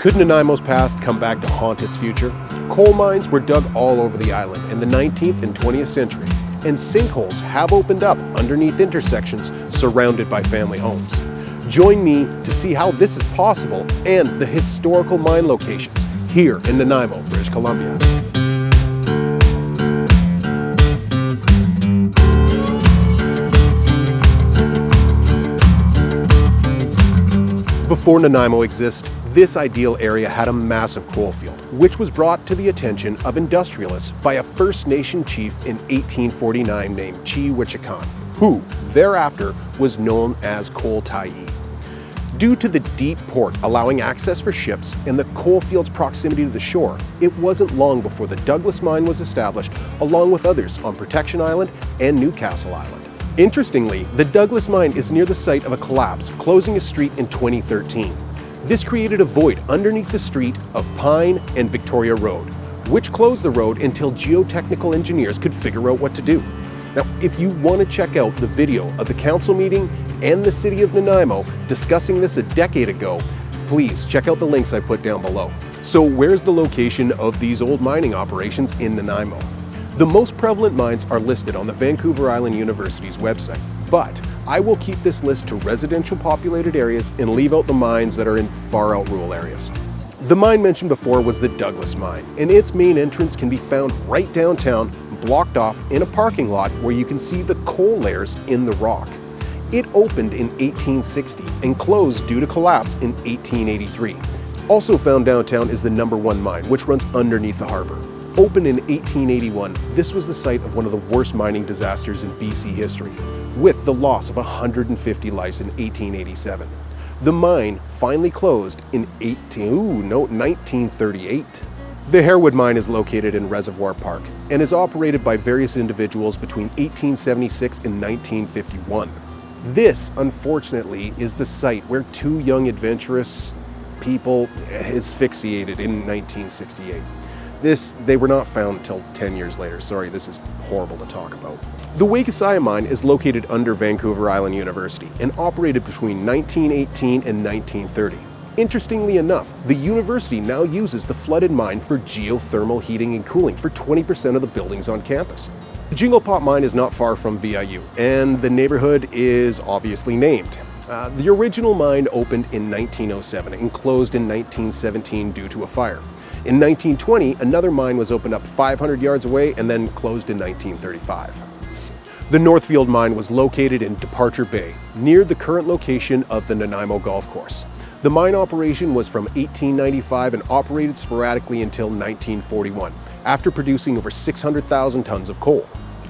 Could Nanaimo's past come back to haunt its future? Coal mines were dug all over the island in the 19th and 20th century, and sinkholes have opened up underneath intersections surrounded by family homes. Join me to see how this is possible and the historical mine locations here in Nanaimo, British Columbia. Before Nanaimo exists, this ideal area had a massive coal field, which was brought to the attention of industrialists by a First Nation chief in 1849 named Chi-Wichikan, who thereafter was known as Coal Tyee. Due to the deep port allowing access for ships and the coal field's proximity to the shore, it wasn't long before the Douglas Mine was established along with others on Protection Island and Newcastle Island. Interestingly, the Douglas Mine is near the site of a collapse, closing a street in 2013. This created a void underneath the street of Pine and Victoria Road, which closed the road until geotechnical engineers could figure out what to do. Now, if you want to check out the video of the council meeting and the city of Nanaimo discussing this a decade ago, please check out the links I put down below. So where's the location of these old mining operations in Nanaimo? The most prevalent mines are listed on the Vancouver Island University's website, but I will keep this list to residential populated areas and leave out the mines that are in far out rural areas. The mine mentioned before was the Douglas Mine, and its main entrance can be found right downtown, blocked off in a parking lot where you can see the coal layers in the rock. It opened in 1860 and closed due to collapse in 1883. Also found downtown is the No. 1 mine, which runs underneath the harbor. Opened in 1881, this was the site of one of the worst mining disasters in BC history, with the loss of 150 lives in 1887. The mine finally closed in 1938. The Harewood Mine is located in Reservoir Park and is operated by various individuals between 1876 and 1951. This, unfortunately, is the site where two young adventurous people asphyxiated in 1968. They were not found until 10 years later. Sorry, this is horrible to talk about. The Wakasaya Mine is located under Vancouver Island University and operated between 1918 and 1930. Interestingly enough, the university now uses the flooded mine for geothermal heating and cooling for 20% of the buildings on campus. The Jinglepot Mine is not far from VIU, and the neighborhood is obviously named. The original mine opened in 1907 and closed in 1917 due to a fire. In 1920, another mine was opened up 500 yards away and then closed in 1935. The Northfield Mine was located in Departure Bay, near the current location of the Nanaimo Golf Course. The mine operation was from 1895 and operated sporadically until 1941, after producing over 600,000 tons of coal.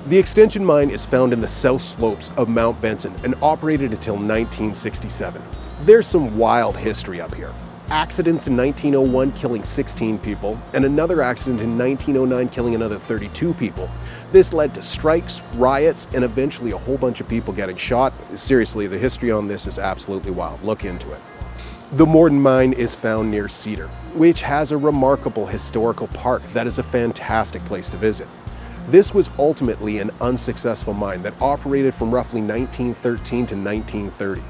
The Extension Mine is found in the south slopes of Mount Benson and operated until 1967. There's some wild history up here. Accidents in 1901 killing 16 people, and another accident in 1909 killing another 32 people. This led to strikes, riots, and eventually a whole bunch of people getting shot. Seriously, the history on this is absolutely wild. Look into it. The Morden Mine is found near Cedar, which has a remarkable historical park that is a fantastic place to visit. This was ultimately an unsuccessful mine that operated from roughly 1913 to 1930.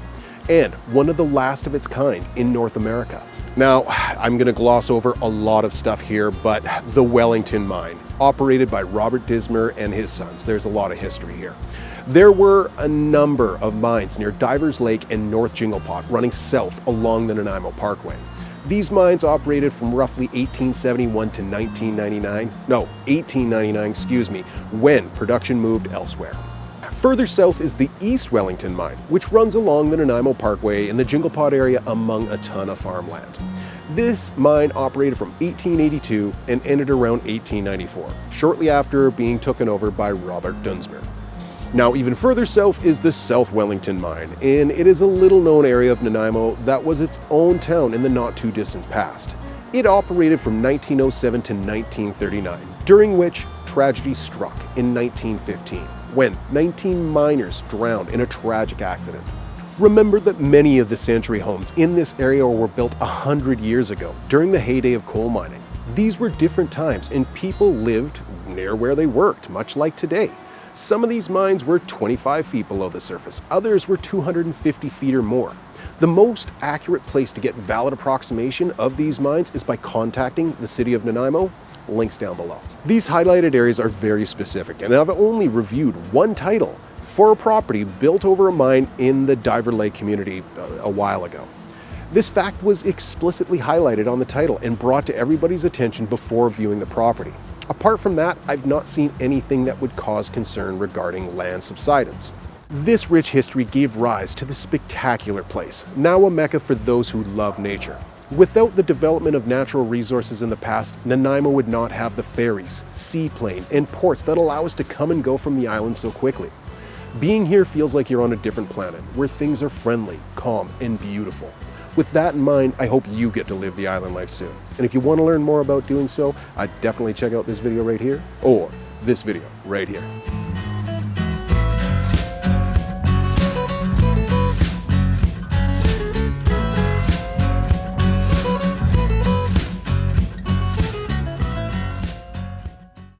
And one of the last of its kind in North America. Now, I'm going to gloss over a lot of stuff here, but the Wellington Mine, operated by Robert Dismer and his sons. There's a lot of history here. There were a number of mines near Divers Lake and North Jinglepot running south along the Nanaimo Parkway. These mines operated from roughly 1871 to 1899, when production moved elsewhere. Further south is the East Wellington Mine, which runs along the Nanaimo Parkway in the Jinglepot area among a ton of farmland. This mine operated from 1882 and ended around 1894, shortly after being taken over by Robert Dunsmuir. Now, even further south is the South Wellington Mine, and it is a little-known area of Nanaimo that was its own town in the not-too-distant past. It operated from 1907 to 1939, during which tragedy struck in 1915. When 19 miners drowned in a tragic accident. Remember that many of the Century homes in this area were built 100 years ago, during the heyday of coal mining. These were different times and people lived near where they worked, much like today. Some of these mines were 25 feet below the surface, others were 250 feet or more. The most accurate place to get valid approximation of these mines is by contacting the city of Nanaimo. Links down below. These highlighted areas are very specific, and I've only reviewed one title for a property built over a mine in the Diver Lake community a while ago. This fact was explicitly highlighted on the title and brought to everybody's attention before viewing the property. Apart from that, I've not seen anything that would cause concern regarding land subsidence. This rich history gave rise to the spectacular place, now a mecca for those who love nature. Without the development of natural resources in the past, Nanaimo would not have the ferries, seaplane, and ports that allow us to come and go from the island so quickly. Being here feels like you're on a different planet, where things are friendly, calm, and beautiful. With that in mind, I hope you get to live the island life soon. And if you want to learn more about doing so, I'd definitely check out this video right here, or this video right here.